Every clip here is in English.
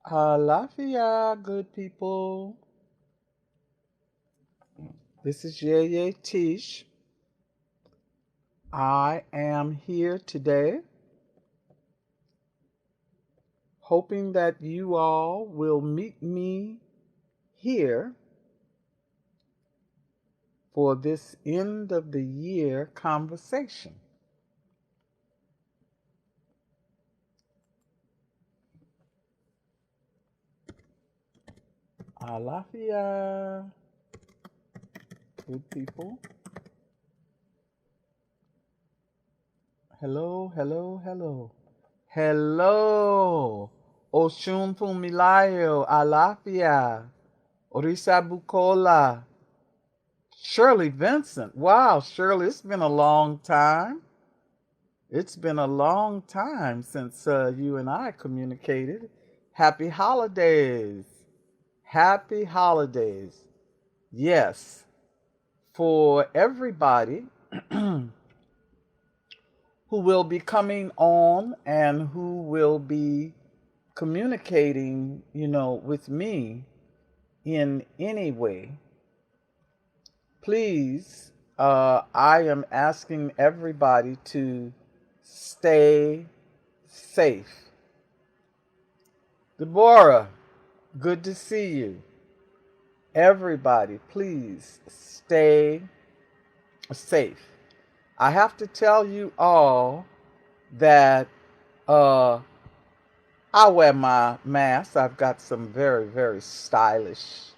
Alafia, good people. This is YEYE Teish. I am here today hoping that you all will meet me here for this end of the year conversation. Alafia, good people. Hello, hello, hello. Hello. Oshun Fumilayo, Alafia. Orisa Bukola. Shirley Vincent. Wow, Shirley, it's been a long time. It's been a long time since you and I communicated. Happy holidays. Happy holidays. Yes, for everybody who will be coming on and who will be communicating, with me in any way, please, I am asking everybody to stay safe. Deborah, good to see you. Everybody, please stay safe. I have to tell you all that uh, I wear my mask. I've got some very, very stylish.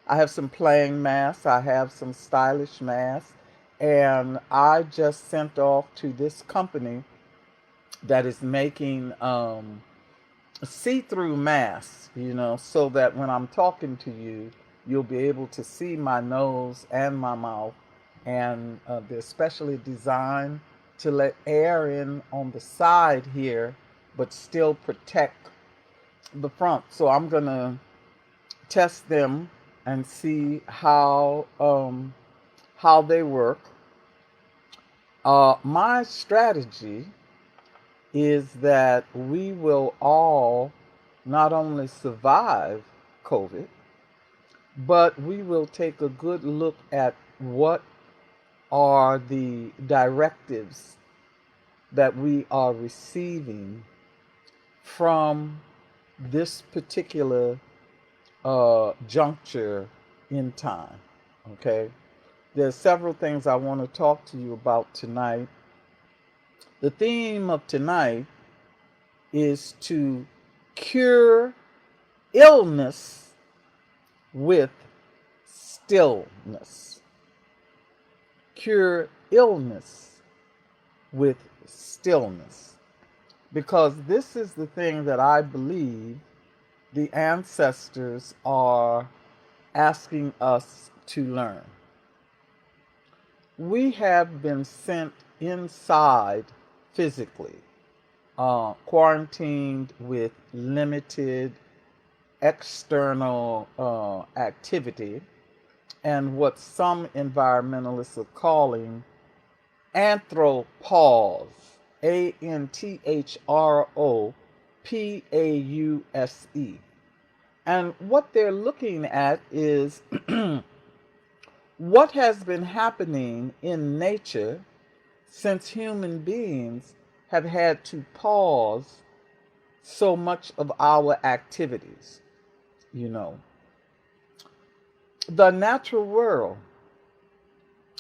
I have some plain masks. I have some stylish masks. And I just sent off to this company that is making see-through masks, so that when I'm talking to you, you'll be able to see my nose and my mouth. And they're specially designed to let air in on the side here, but still protect the front. So I'm gonna test them and see how they work. My strategy is that we will all not only survive COVID, but we will take a good look at what are the directives that we are receiving from this particular juncture in time. Okay, there's several things I want to talk to you about tonight. The theme of tonight is to cure illness with stillness. Cure illness with stillness. Because this is the thing that I believe the ancestors are asking us to learn. We have been sent inside physically, quarantined with limited external activity and what some environmentalists are calling anthropause, ANTHROPAUSE. And what they're looking at is what has been happening in nature since human beings have had to pause so much of our activities. You know, the natural world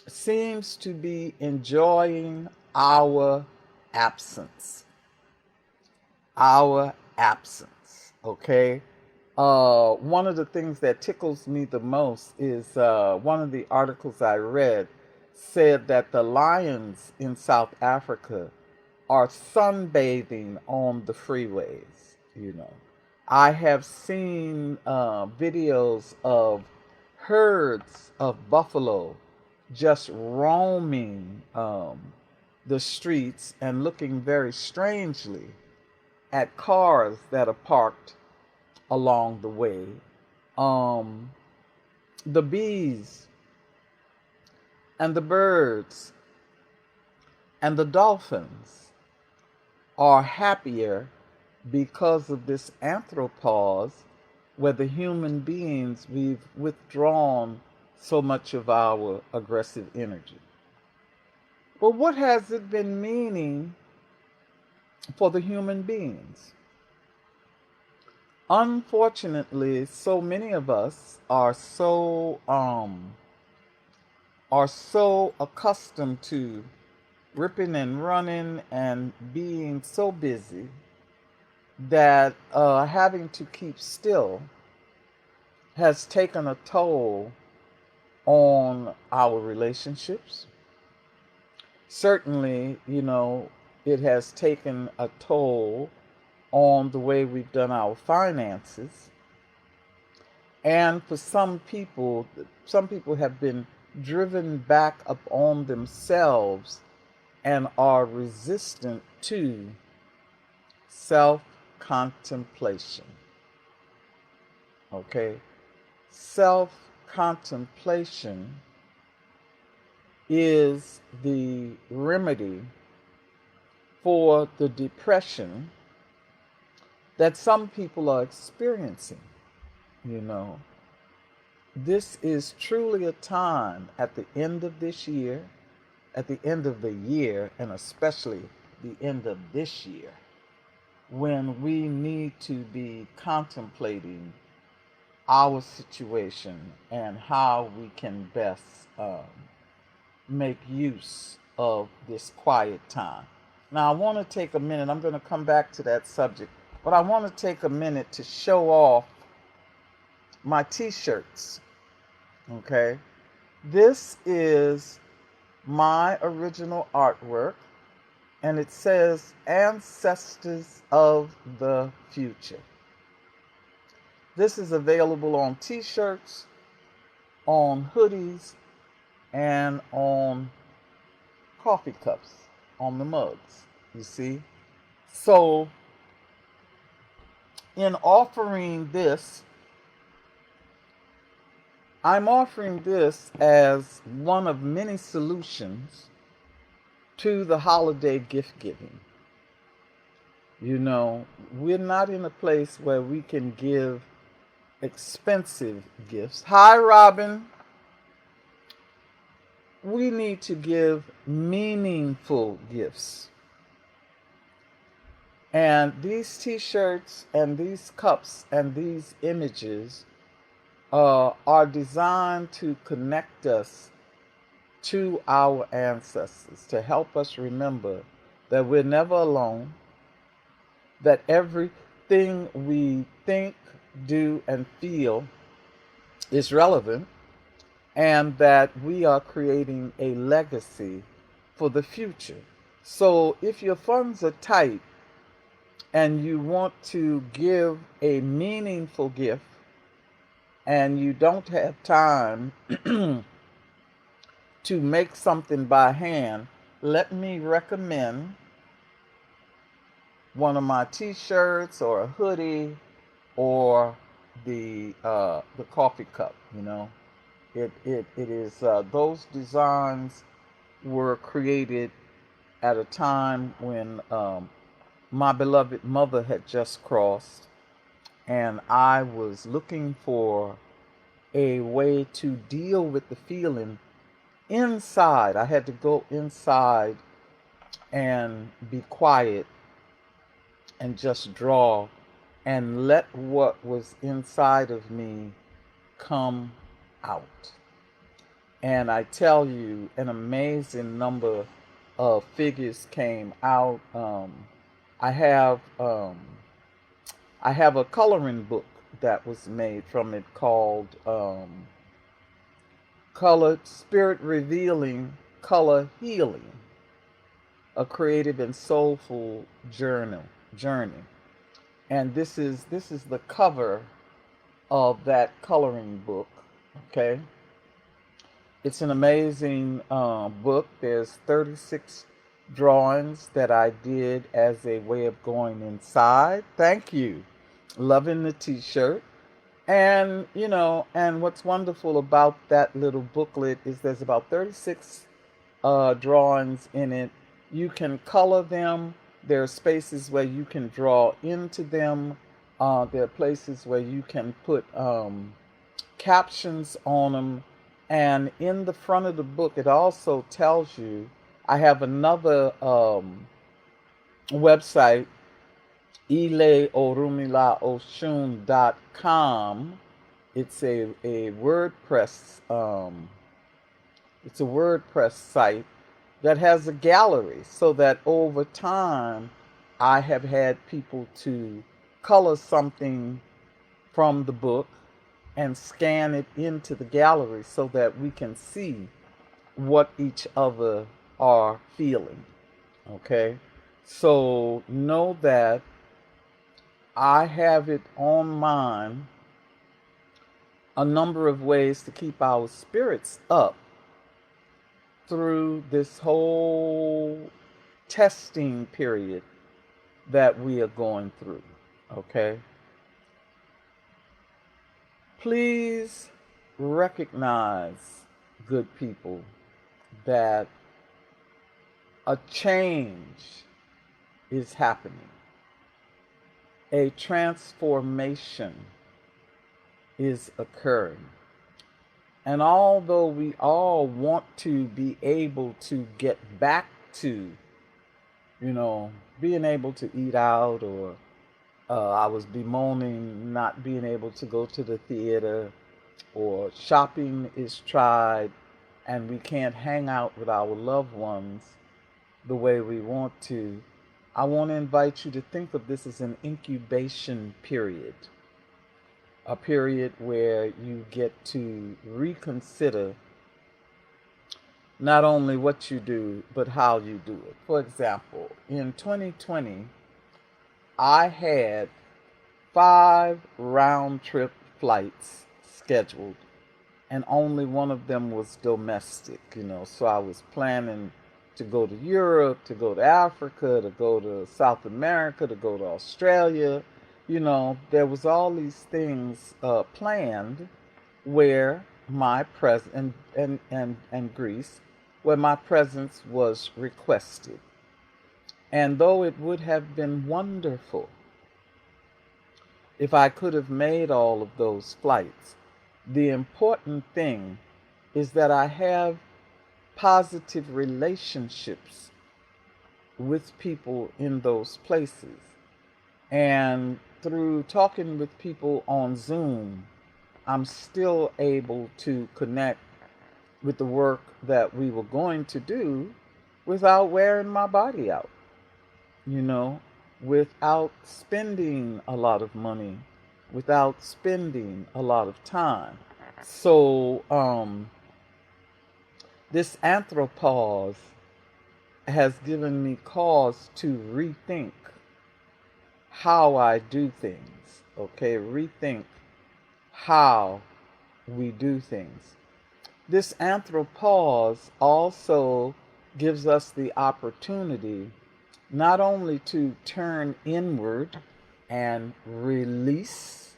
seems to be enjoying our absence. Our absence, okay? One of the things that tickles me the most is one of the articles I read said that the lions in South Africa are sunbathing on the freeways. I have seen videos of herds of buffalo just roaming the streets and looking very strangely at cars that are parked along the way. Um, the bees and the birds and the dolphins are happier because of this anthropause, where the human beings, we've withdrawn so much of our aggressive energy. But what has it been meaning for the human beings? Unfortunately, so many of us are so accustomed to ripping and running and being so busy that having to keep still has taken a toll on our relationships. Certainly, it has taken a toll on the way we've done our finances. And for some people have been driven back upon themselves and are resistant to self contemplation. Okay? Self contemplation is the remedy for the depression that some people are experiencing. This is truly a time at the end of this year, at the end of the year, and especially the end of this year, when we need to be contemplating our situation and how we can best make use of this quiet time. Now, I want to take a minute. I'm going to come back to that subject, but I want to take a minute to show off my t-shirts. Okay? This is my original artwork, and it says Ancestors of the Future. This is available on t-shirts, on hoodies, and on coffee cups, on the mugs, you see. So, in offering this, I'm offering this as one of many solutions to the holiday gift giving. We're not in a place where we can give expensive gifts. Hi, Robin. We need to give meaningful gifts. And these t-shirts and these cups and these images are designed to connect us to our ancestors, to help us remember that we're never alone, that everything we think, do, and feel is relevant, and that we are creating a legacy for the future. So if your funds are tight and you want to give a meaningful gift, and you don't have time to make something by hand, let me recommend one of my t-shirts or a hoodie or the coffee cup. It is those designs were created at a time when my beloved mother had just crossed, and I was looking for a way to deal with the feeling inside. I had to go inside and be quiet and just draw and let what was inside of me come out. And I tell you, an amazing number of figures came out. I have a coloring book that was made from it called Colored Spirit Revealing Color Healing, a creative and soulful journey. And this is the cover of that coloring book. Okay, it's an amazing book. There's 36 drawings that I did as a way of going inside. Thank you. Loving the t-shirt. And, and what's wonderful about that little booklet is there's about 36 drawings in it. You can color them There are spaces where you can draw into them. There are places where you can put captions on them. And in the front of the book, it also tells you, I have another website, ileorumilaoshun.com. It's a WordPress it's a WordPress site that has a gallery, so that over time I have had people to color something from the book and scan it into the gallery so that we can see what each other are feeling. Okay? So know that I have it on mine a number of ways to keep our spirits up through this whole testing period that we are going through. Okay? Please recognize, good people, that a change is happening. A transformation is occurring. And although we all want to be able to get back to, being able to eat out, or I was bemoaning not being able to go to the theater, or shopping is tried and we can't hang out with our loved ones the way we want to, I want to invite you to think of this as an incubation period. A period where you get to reconsider not only what you do, but how you do it. For example, in 2020, I had 5 round-trip flights scheduled, and only one of them was domestic, So I was planning to go to Europe, to go to Africa, to go to South America, to go to Australia. There was all these things planned where my presence, and Greece, where my presence was requested. And though it would have been wonderful if I could have made all of those flights, the important thing is that I have positive relationships with people in those places. And through talking with people on Zoom, I'm still able to connect with the work that we were going to do without wearing my body out, without spending a lot of money, without spending a lot of time. So this anthropause has given me cause to rethink how I do things, okay? Rethink how we do things. This anthropause also gives us the opportunity not only to turn inward and release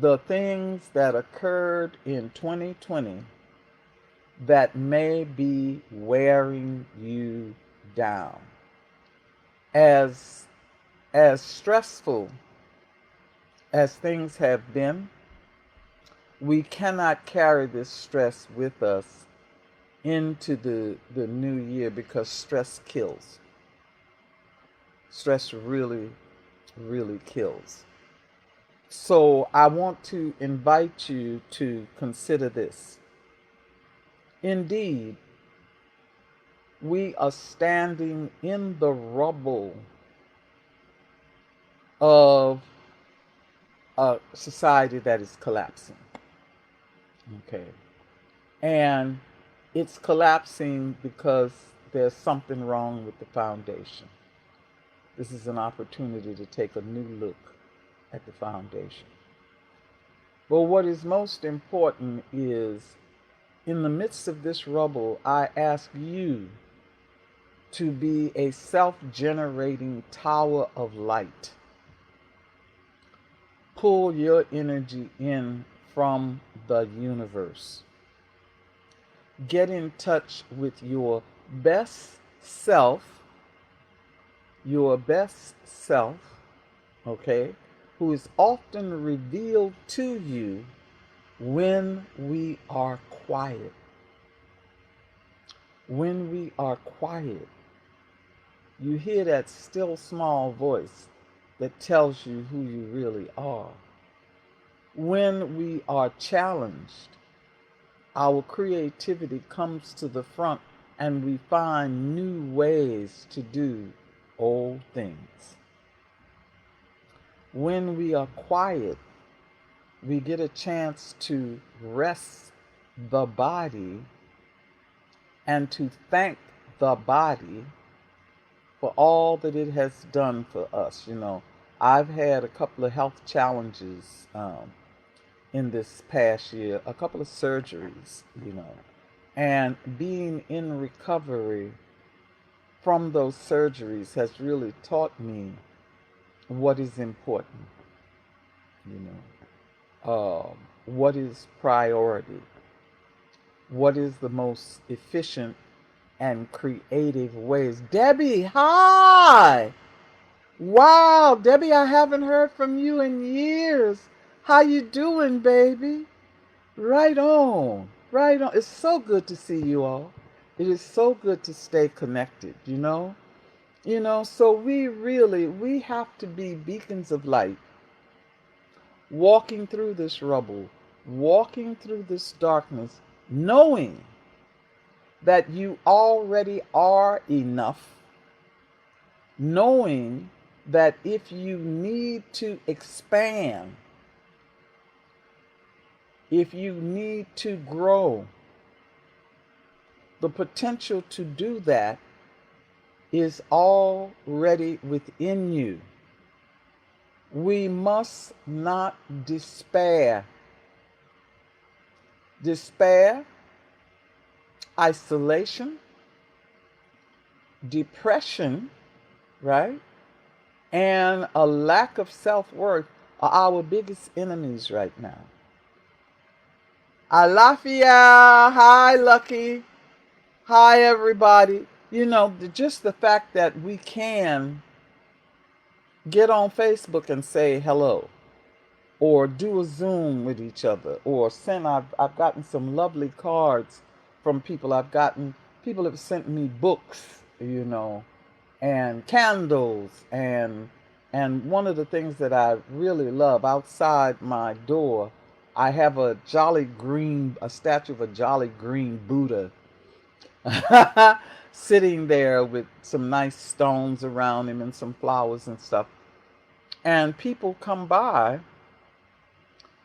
the things that occurred in 2020 that may be wearing you down. As stressful as things have been, we cannot carry this stress with us into the new year, because stress kills. Stress really, really kills. So I want to invite you to consider this. Indeed, we are standing in the rubble of a society that is collapsing. Okay. And it's collapsing because there's something wrong with the foundation. This is an opportunity to take a new look at the foundation. But what is most important is, in the midst of this rubble, I ask you to be a self-generating tower of light. Pull your energy in from the universe. get in touch with best self, your best self, okay, who is often revealed to you when we are quiet. When we are quiet, you hear that still small voice that tells you who you really are. When we are challenged, our creativity comes to the front and we find new ways to do old things. When we are quiet, we get a chance to rest the body and to thank the body for all that it has done for us. I've had a couple of health challenges in this past year, a couple of surgeries, and being in recovery from those surgeries has really taught me what is important, what is priority, what is the most efficient and creative ways. Debbie, hi! Wow, Debbie, I haven't heard from you in years. How you doing, baby? Right on. Right on. It's so good to see you all. It is so good to stay connected. So we have to be beacons of light, walking through this rubble, walking through this darkness, knowing that you already are enough, knowing that if you need to expand, if you need to grow, the potential to do that is already within you. We must not despair. Despair, isolation, depression, right? And a lack of self-worth are our biggest enemies right now. Alafia, hi Lucky, hi everybody. Just the fact that we can get on Facebook and say hello, or do a Zoom with each other, or I've gotten some lovely cards from people. People have sent me books, and candles, and one of the things that I really love, outside my door, I have a statue of a jolly green Buddha sitting there with some nice stones around him and some flowers and stuff. And people come by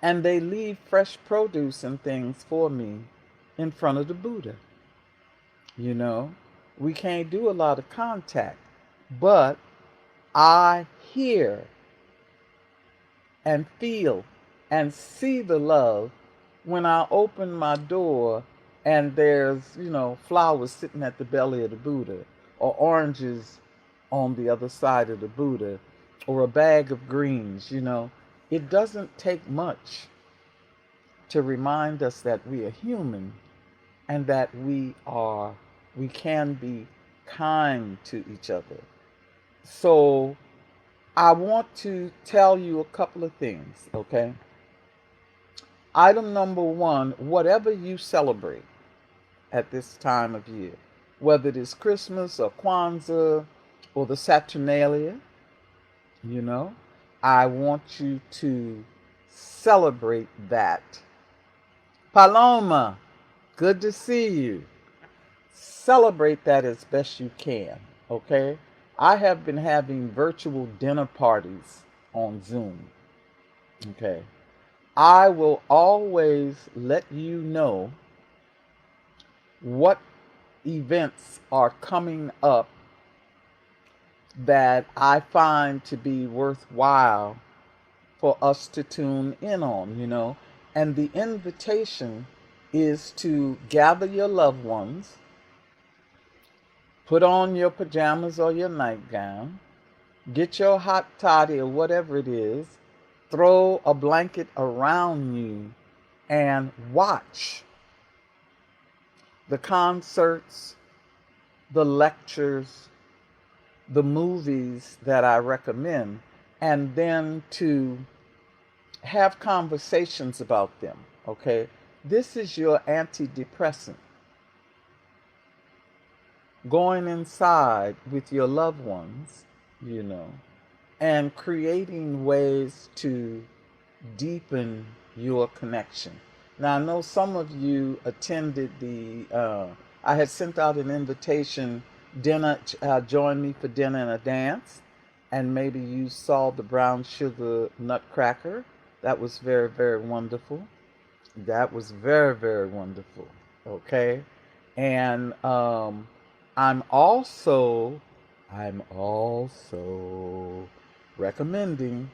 and they leave fresh produce and things for me in front of the Buddha. We can't do a lot of contact, but I hear and feel and see the love when I open my door and there's, flowers sitting at the belly of the Buddha, or oranges on the other side of the Buddha, or a bag of greens. It doesn't take much to remind us that we are human and that we can be kind to each other. So I want to tell you a couple of things, okay? Item number one, whatever you celebrate at this time of year, whether it is Christmas or Kwanzaa or the Saturnalia, I want you to celebrate that. Paloma, good to see you. Celebrate that as best you can, okay? I have been having virtual dinner parties on Zoom, okay? I will always let you know what events are coming up that I find to be worthwhile for us to tune in on, And the invitation is to gather your loved ones, put on your pajamas or your nightgown, get your hot toddy or whatever it is, throw a blanket around you, and watch the concerts, the lectures, the movies that I recommend, and then to have conversations about them. Okay, this is your antidepressant. Going inside with your loved ones, you know, and creating ways to deepen your connection. Now, I know some of you attended I had sent out an invitation, dinner, join me for dinner and a dance, and maybe you saw the brown sugar nutcracker. That was very, very wonderful. That was very, very wonderful. Okay. And I'm also, I'm also recommending,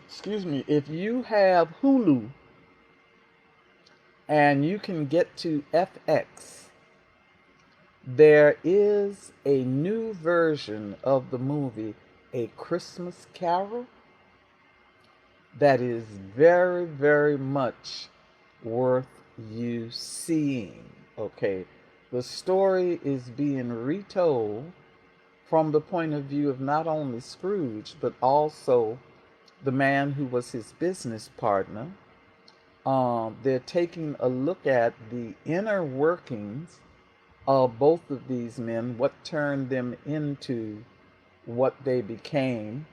excuse me, if you have Hulu and you can get to FX, there is a new version of the movie A Christmas Carol that is very, very much worth you seeing. Okay, the story is being retold from the point of view of not only Scrooge, but also the man who was his business partner. They're taking a look at the inner workings of both of these men, what turned them into what they became.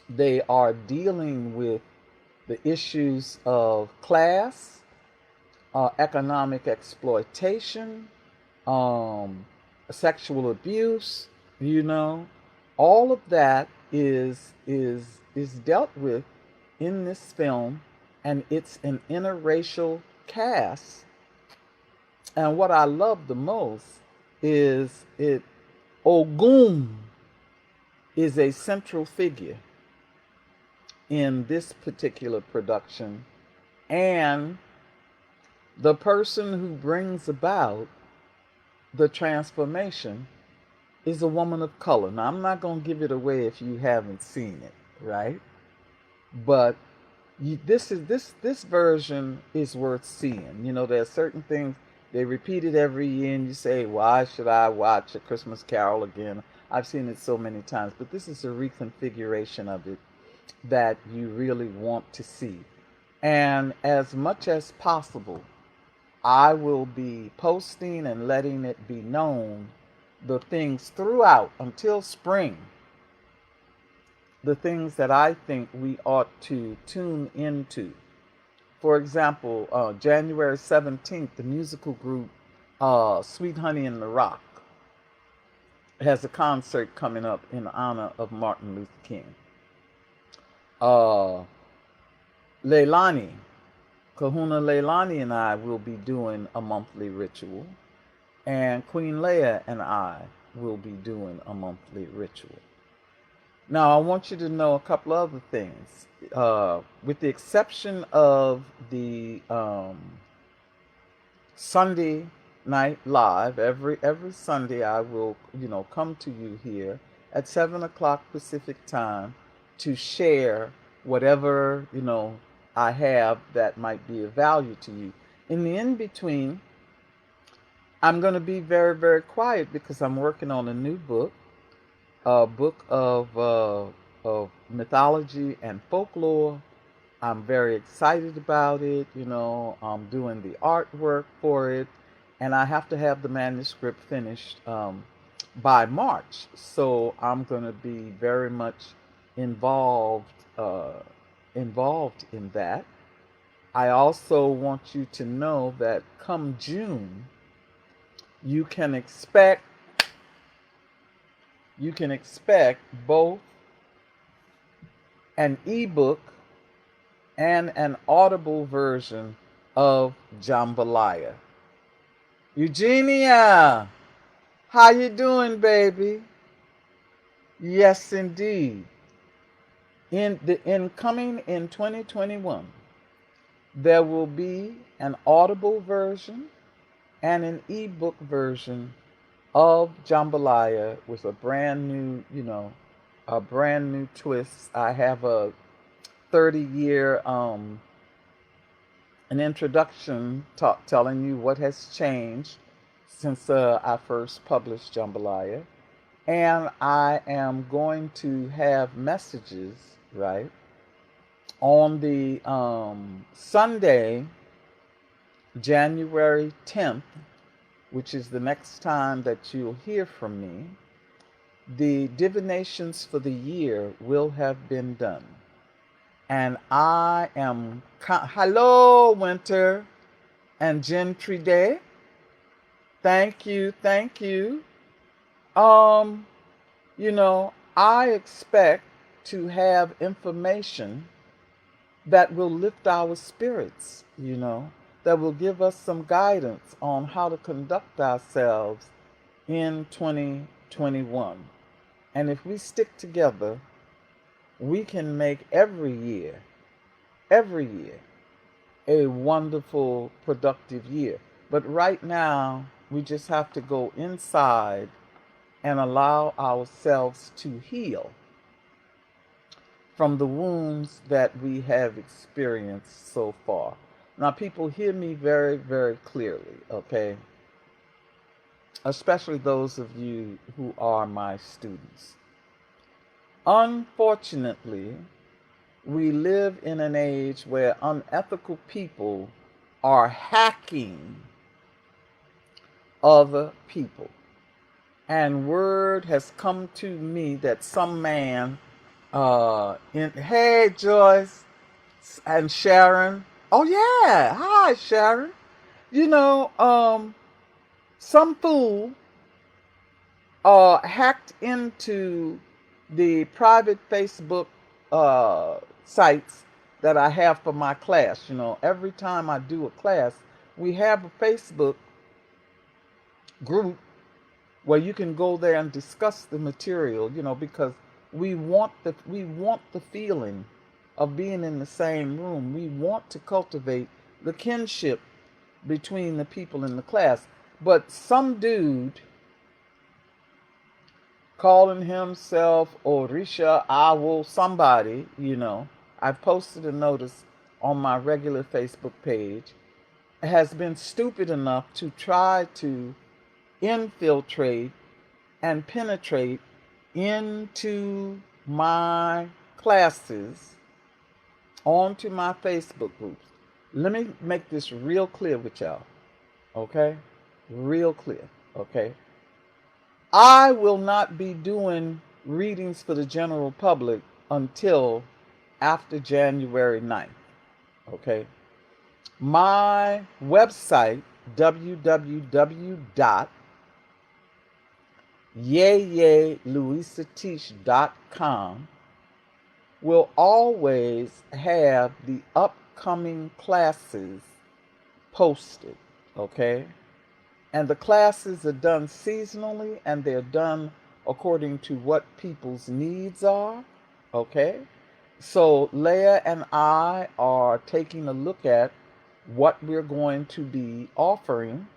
They are dealing with the issues of class, economic exploitation, um, sexual abuse. You know, all of that is dealt with in this film, and it's an interracial cast. And what I love the most is it Ogun is a central figure in this particular production, and the person who brings about the transformation is a woman of color. Now, I'm not going to give it away if you haven't seen it, right? But this version is worth seeing. You know, there are certain things they repeat it every year, and you say, "Why should I watch A Christmas Carol again?" I've seen it so many times, but this is a reconfiguration of it that you really want to see. And as much as possible, I will be posting and letting it be known the things throughout until spring, the things that I think we ought to tune into. For example, January 17th, the musical group Sweet Honey in the Rock has a concert coming up in honor of Martin Luther King. Uh, Leilani, Kahuna Leilani and I will be doing a monthly ritual, and Queen Leia and I will be doing a monthly ritual. Now, I want you to know a couple other things. With the exception of the Sunday night live, every Sunday I will, come to you here at 7 o'clock Pacific time to share whatever I have that might be of value to you. In the in between, I'm going to be very, very quiet because I'm working on a new book, a book of mythology and folklore. I'm very excited about it. I'm doing the artwork for it, and I have to have the manuscript finished by March. So I'm going to be very much involved uh, involved in that. I also want you to know that come June, you can expect both an ebook and an audible version of Jambalaya. Eugenia, how you doing, baby? Yes, indeed. In coming in 2021, there will be an audible version and an ebook version of Jambalaya with a brand new, a brand new twist. I have a 30-year an introduction telling you what has changed since I first published Jambalaya. And I am going to have messages, right, on the Sunday, January 10th, which is the next time that you'll hear from me. The divinations for the year will have been done. And I am, hello, Winter and Gentry Day. Thank you, thank you. Um, I expect to have information that will lift our spirits, that will give us some guidance on how to conduct ourselves in 2021. And if we stick together, we can make every year, a wonderful, productive year. But right now, we just have to go inside and allow ourselves to heal from the wounds that we have experienced so far. Now, people, hear me very, very clearly, okay? Especially those of you who are my students. Unfortunately, we live in an age where unethical people are hacking other people. And word has come to me that some man, hey Joyce and Sharon. Oh yeah, hi Sharon. Some fool hacked into the private Facebook sites that I have for my class. Every time I do a class, we have a Facebook group where you can go there and discuss the material, because we want the feeling of being in the same room. We want to cultivate the kinship between the people in the class. But some dude calling himself Orisha Awo somebody, I've posted a notice on my regular Facebook page, has been stupid enough to try to infiltrate and penetrate into my classes, onto my Facebook groups. Let me make this real clear with y'all, okay? Real clear, okay? I will not be doing readings for the general public until after January 9th, okay? My website, www.YEYE will always have the upcoming classes posted, okay? And the classes are done seasonally, and they're done according to what people's needs are, okay? So Leah and I are taking a look at what we're going to be offering,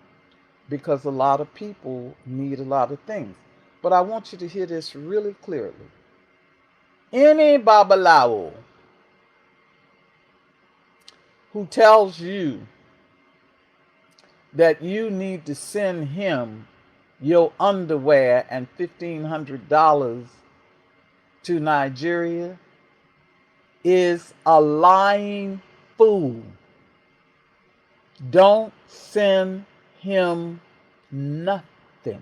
because a lot of people need a lot of things. But I want you to hear this really clearly. Any babalawo who tells you that you need to send him your underwear and $1,500 to Nigeria is a lying fool. Don't send him nothing.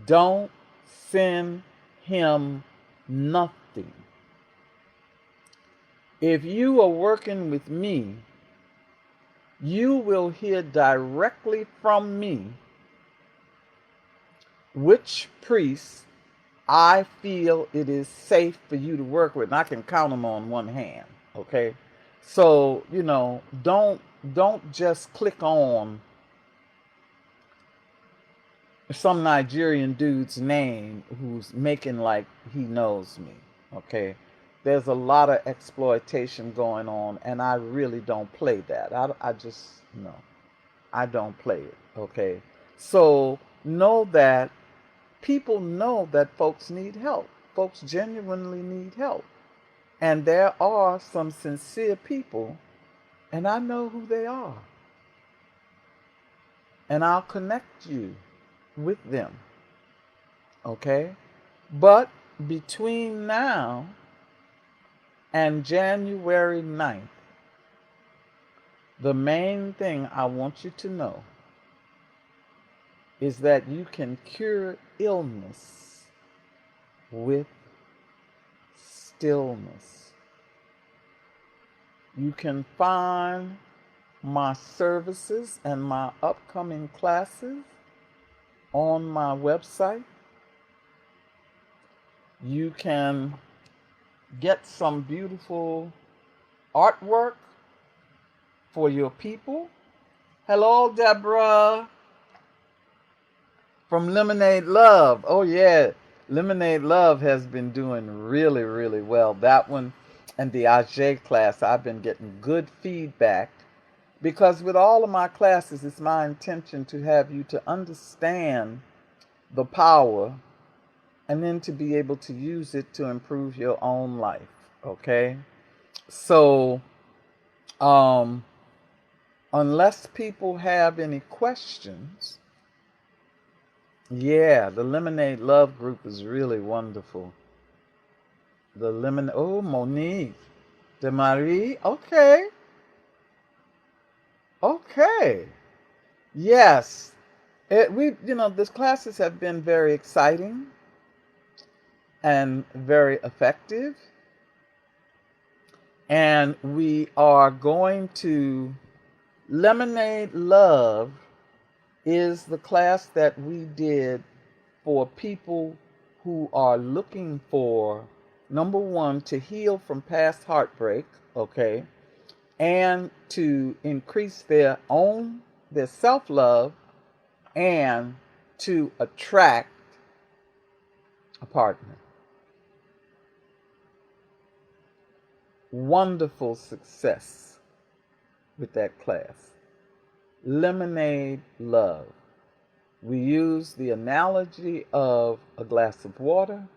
Don't send him nothing. If you are working with me, you will hear directly from me which priests I feel it is safe for you to work with. And I can count them on one hand, okay? So, don't just click on some Nigerian dude's name who's making like he knows me, okay? There's a lot of exploitation going on, and I really don't play that. I don't play it, okay? So know that people know that folks need help. Folks genuinely need help. And there are some sincere people, and I know who they are. And I'll connect you with them. Okay? But between now and January 9th, the main thing I want you to know is that you can cure illness with stillness. You can find my services and my upcoming classes on my website. You can get some beautiful artwork for your people. Hello, Deborah from Lemonade Love. Oh, yeah. Lemonade Love has been doing really, really well. That one and the Ajay class, I've been getting good feedback because with all of my classes, it's my intention to have you to understand the power and then to be able to use it to improve your own life. Okay? So, unless people have any questions, yeah, the Lemonade Love group is really wonderful. Oh, Monique, DeMarie, okay, okay, yes. These classes have been very exciting and very effective, and we are going to Lemonade Love is the class that we did for people who are looking for, number one, to heal from past heartbreak, okay, and to increase their self-love and to attract a partner. Wonderful success with that class. Lemonade Love. We use the analogy of a glass of water,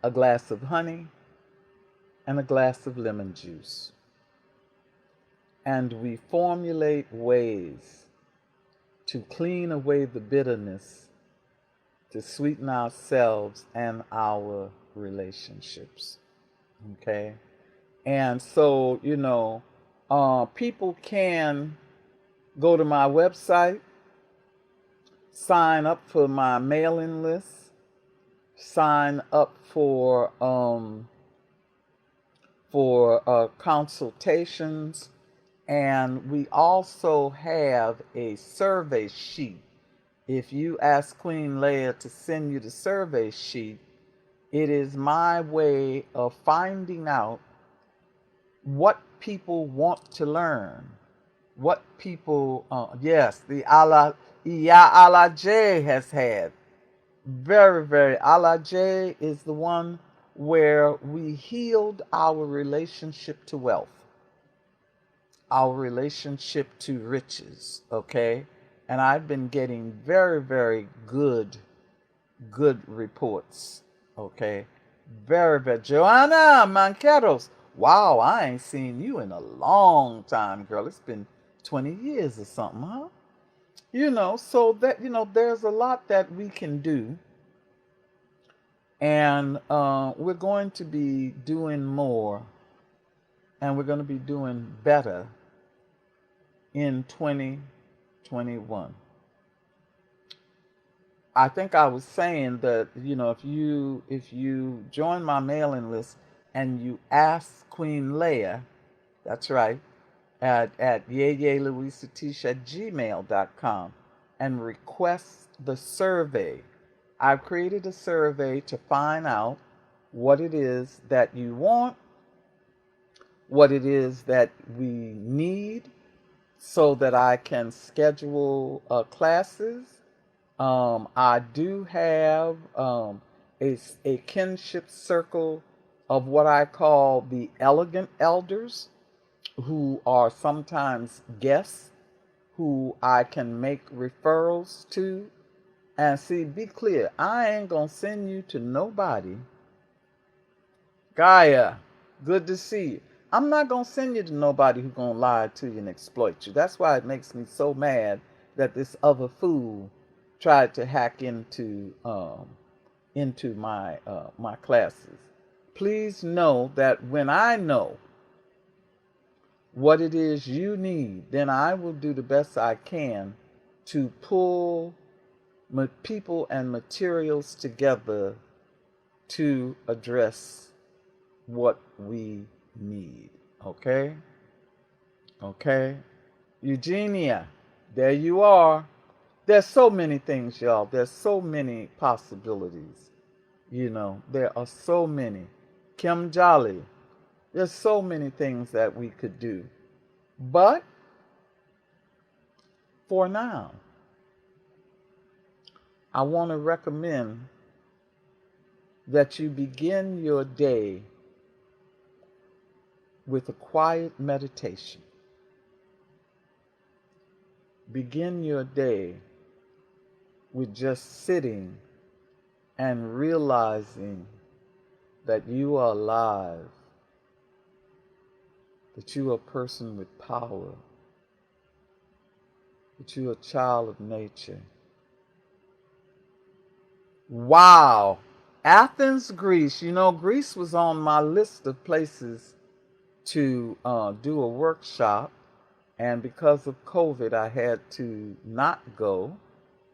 a glass of honey, and a glass of lemon juice. And we formulate ways to clean away the bitterness, to sweeten ourselves and our relationships. Okay? And so, people can go to my website, sign up for my mailing list, sign up for consultations, and we also have a survey sheet. If you ask Queen Leah to send you the survey sheet, it is my way of finding out what people want to learn. What people, yes, the Allah J has had. Very, very. Allah J is the one where we healed our relationship to wealth, our relationship to riches, okay? And I've been getting very, very good reports, okay? Very, very. Joanna Manqueros. Wow, I ain't seen you in a long time, girl. It's been 20 years or something, huh? So that, there's a lot that we can do. And we're going to be doing more. And we're going to be doing better in 2021. I think I was saying that, if you join my mailing list and you ask Queen Leah, that's right, at YEYE@gmail.com and request the survey. I've created a survey to find out what it is that you want, what it is that we need, so that I can schedule classes. I do have a kinship circle of what I call the elegant elders, who are sometimes guests who I can make referrals to. And see, be clear, I ain't gonna send you to nobody Gaia, good to see you. I'm not going to send you to nobody who's going to lie to you and exploit you. That's why it makes me so mad that this other fool tried to hack into my classes. Please know that when I know what it is you need, then I will do the best I can to pull people and materials together to address what we need. Okay? Okay? Eugenia, there you are. There's so many things, y'all. There's so many possibilities. There are so many. Kim Jolly, there's so many things that we could do. But for now, I want to recommend that you begin your day with a quiet meditation. Begin your day with just sitting and realizing that you are alive, that you are a person with power, that you are a child of nature. Wow! Athens, Greece. Greece was on my list of places to do a workshop, and because of COVID, I had to not go,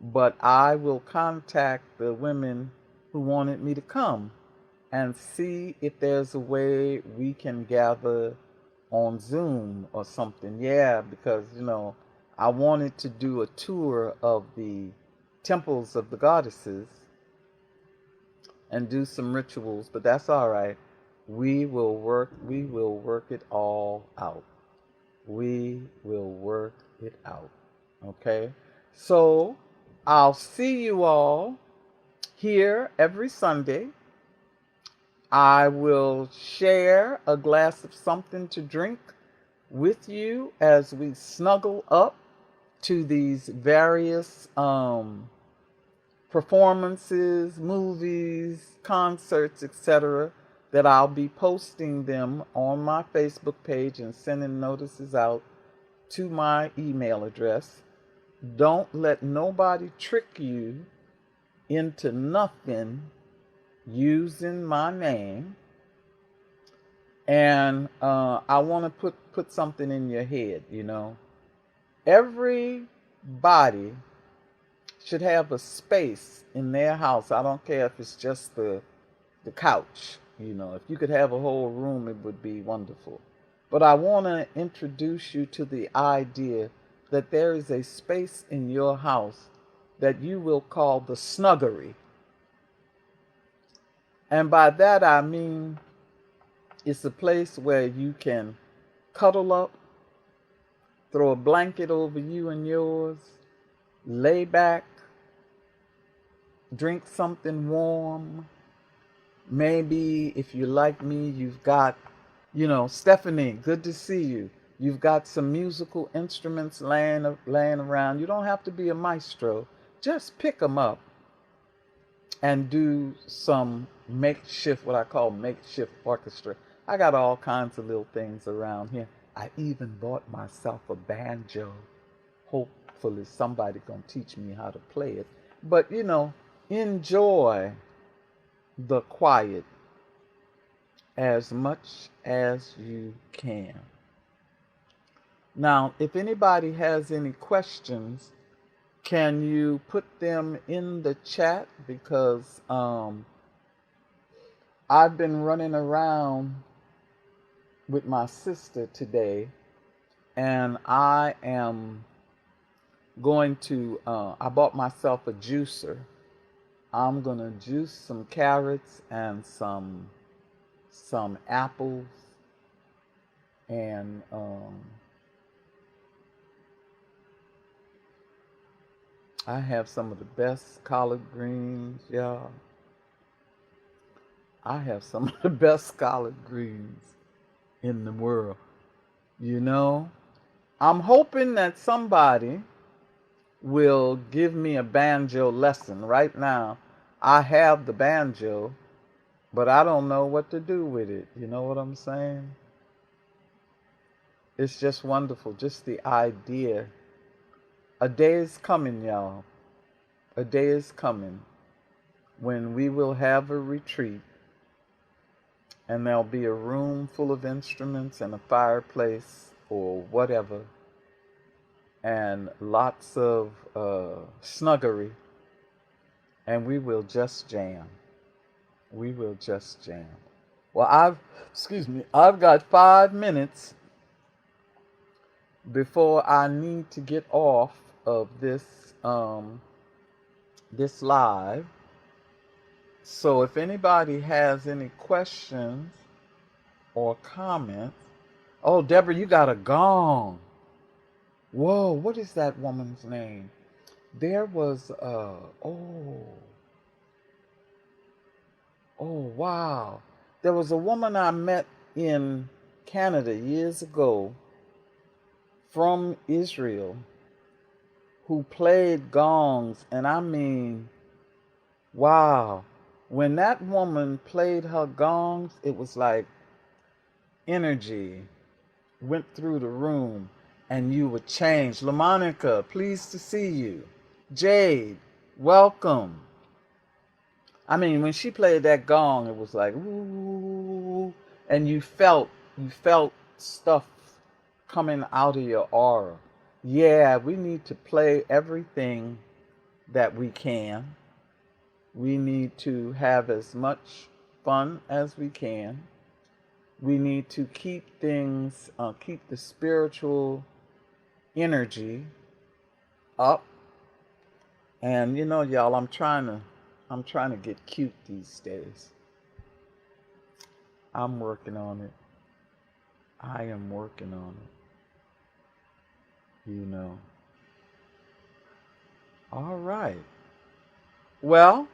but I will contact the women who wanted me to come and see if there's a way we can gather on Zoom or something. Yeah, because, I wanted to do a tour of the temples of the goddesses and do some rituals, but that's all right. We will work it all out. We will work it out. Okay? So, I'll see you all here every Sunday. I will share a glass of something to drink with you as we snuggle up to these various performances, movies, concerts, etc., that I'll be posting them on my Facebook page and sending notices out to my email address. Don't let nobody trick you into nothing using my name. And I want to put something in your head, Everybody should have a space in their house. I don't care if it's just the couch. If you could have a whole room, it would be wonderful. But I want to introduce you to the idea that there is a space in your house that you will call the snuggery. And by that I mean it's a place where you can cuddle up, throw a blanket over you and yours, lay back, drink something warm. Maybe if you like me, you've got, Stephanie, good to see you. You've got some musical instruments laying around. You don't have to be a maestro. Just pick them up and do some what I call makeshift orchestra. I got all kinds of little things around here. I even bought myself a banjo. Hopefully somebody gonna teach me how to play it. But, enjoy the quiet as much as you can. Now, if anybody has any questions, can you put them in the chat? Because I've been running around with my sister today, and I am going to, I bought myself a juicer. I'm going to juice some carrots and some apples, and I have some of the best collard greens, y'all. I have some of the best collard greens in the world. I'm hoping that somebody will give me a banjo lesson. Right now, I have the banjo, but I don't know what to do with it. You know what I'm saying? It's just wonderful, just the idea. A day is coming, y'all. A day is coming when we will have a retreat and there'll be a room full of instruments and a fireplace or whatever and lots of snuggery, and we will just jam. We will just jam. Well, I've got 5 minutes before I need to get off of this live. So if anybody has any questions or comments, oh, Deborah, you got a gong. Whoa, what is that woman's name? There was wow. There was a woman I met in Canada years ago from Israel who played gongs, and I mean, wow. When that woman played her gongs, it was like energy went through the room and you would change. LaMonica, pleased to see you. Jade, welcome. I mean, when she played that gong, it was like ooh, and you felt stuff coming out of your aura. Yeah, we need to play everything that we can. We need to have as much fun as we can. We need to keep things, keep the spiritual energy up. And you know, y'all, I'm trying to get cute these days. I'm working on it. I am working on it. You know. All right. Well,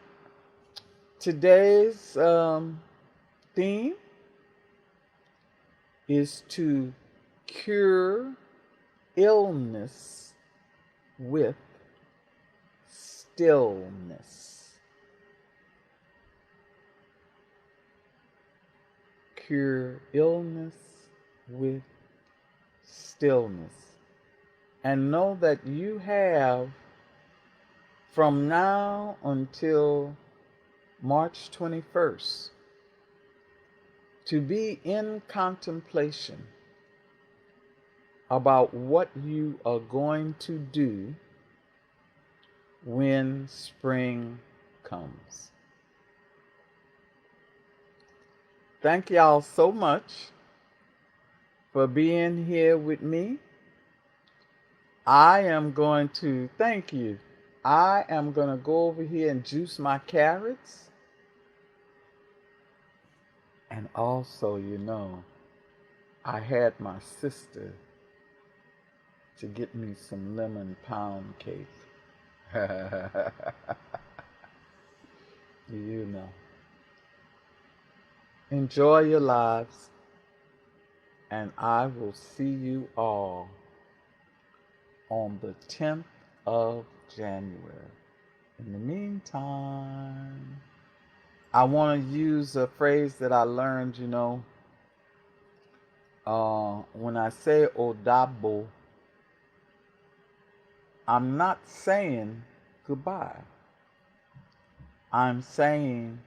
today's theme is to cure illness with stillness. Cure illness with stillness. And know that you have from now until March 21st to be in contemplation about what you are going to do when spring comes. Thank y'all so much for being here with me. I am going to thank you. I am going to go over here and juice my carrots. And also, you know, I had my sister to get me some lemon pound cake. You know. Enjoy your lives, and I will see you all on the 10th of January. In the meantime, I want to use a phrase that I learned, you know, when I say Odabo, I'm not saying goodbye. I'm saying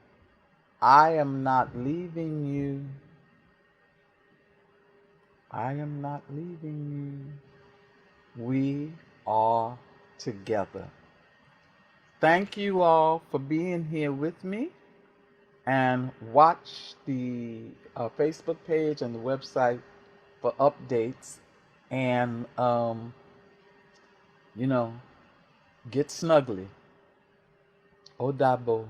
I am not leaving you. I am not leaving you. We are together. Thank you all for being here with me, and watch the Facebook page and the website for updates, and you know, get snuggly. Odabo.